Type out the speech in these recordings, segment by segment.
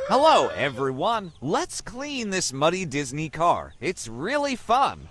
Hello, everyone. Let's clean this muddy Disney car. It's really fun.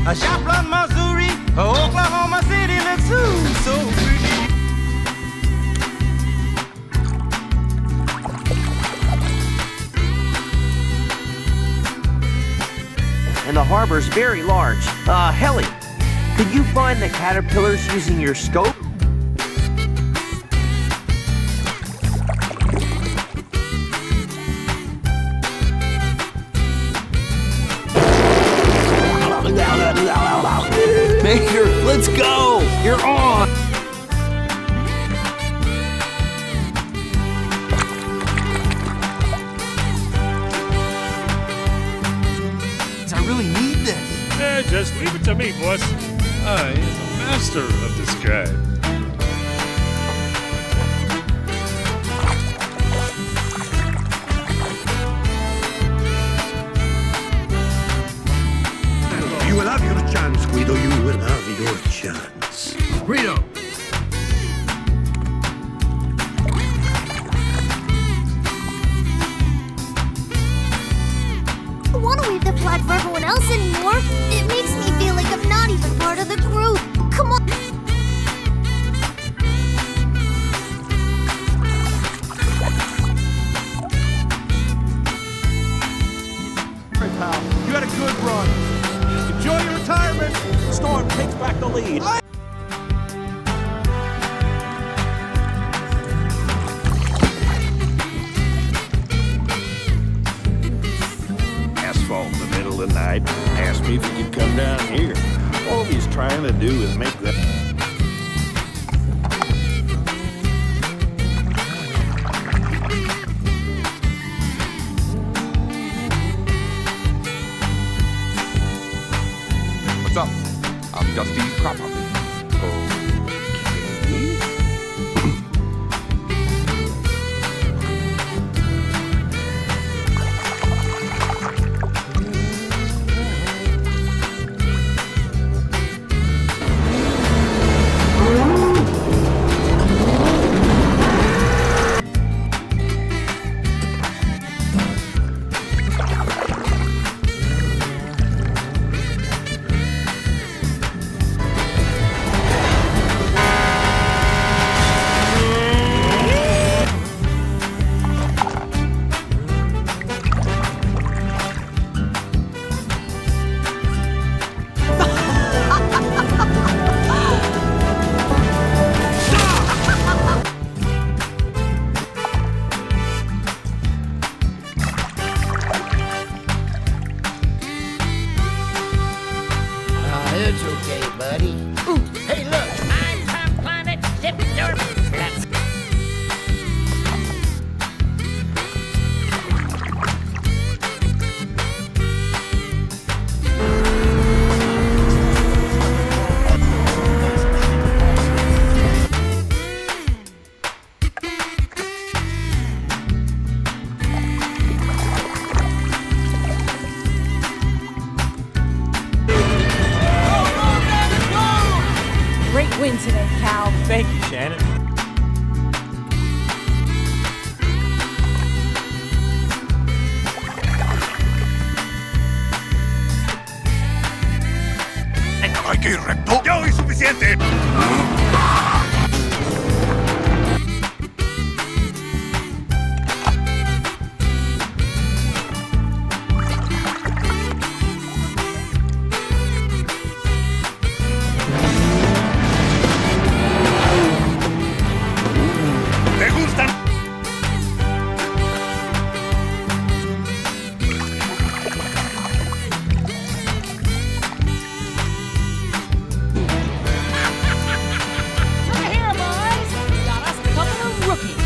A Joplin, Missouri, Oklahoma City looks so pretty. And the harbor's very large. Helly, could you find the caterpillars using your scope? Mayor, let's go! You're on! I really need this. Just leave it to me, boss. I am the master of this guy. You will have your chance, Guido. You will have your chance. Guido! I don't want to wave the flag for everyone else anymore. It makes me feel like I'm not even part of the group. Come on. Hey, pal, you had a good run. Enjoy your retirement. Storm takes back the lead. Asphalt in the middle of the night. Asked me if he could come down here. All he's trying to do is make that... What's up? I'm Dusty Cropper. It's okay, buddy. Ooh, hey, look. I'm from planet Zipper. Let's Great win today, Cal. Thank you, Shannon. Hay que ir recto. ¡Ya oí suficiente! ¿Te gustan? Here, boys. We got us a couple of rookies.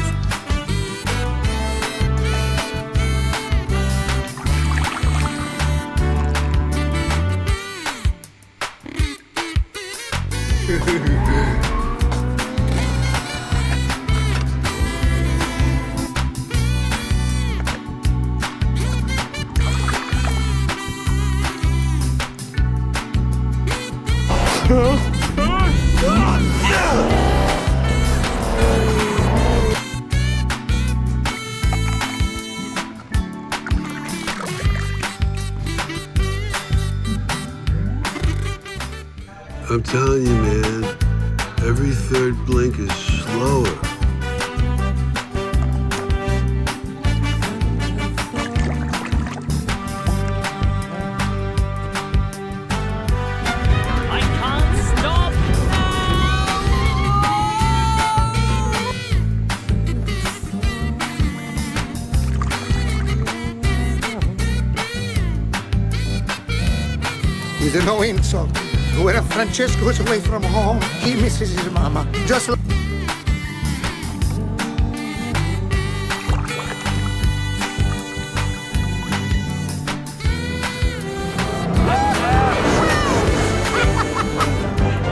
I'm telling you, man, every third blink is slower. I can't stop He's no insult. When Francesco is away from home, he misses his mama. Just like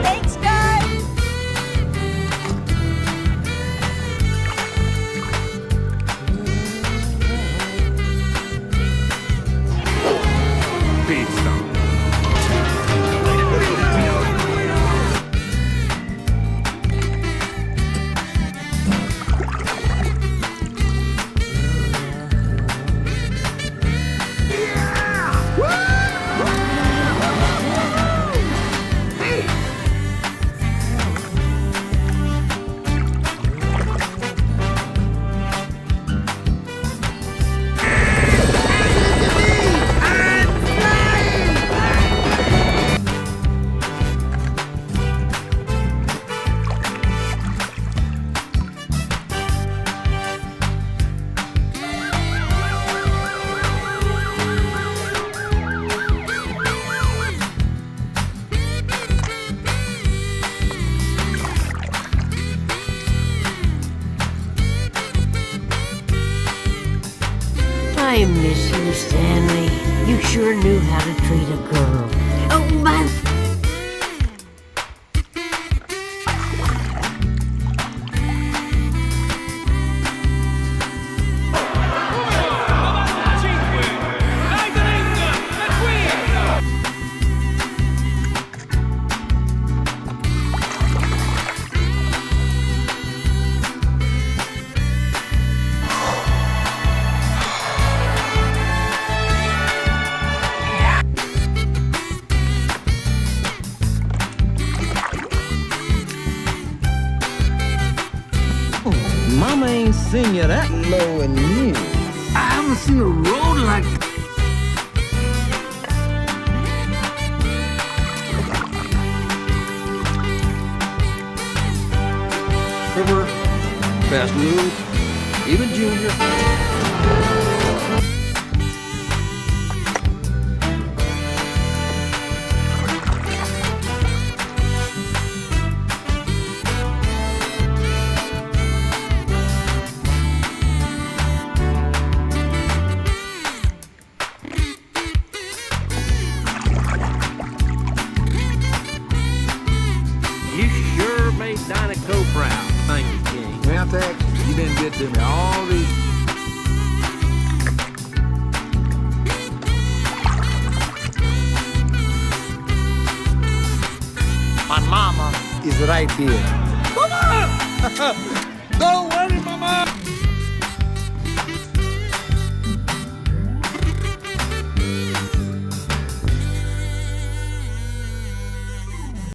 Thanks, guys. Pizza. I miss you, Stanley. You sure knew how to treat a girl. Oh, my... Mama ain't seen you that low in years. I haven't seen a road like River, Fast Lou, even Junior. it to me. All these. My mama is right here. Mama! Don't worry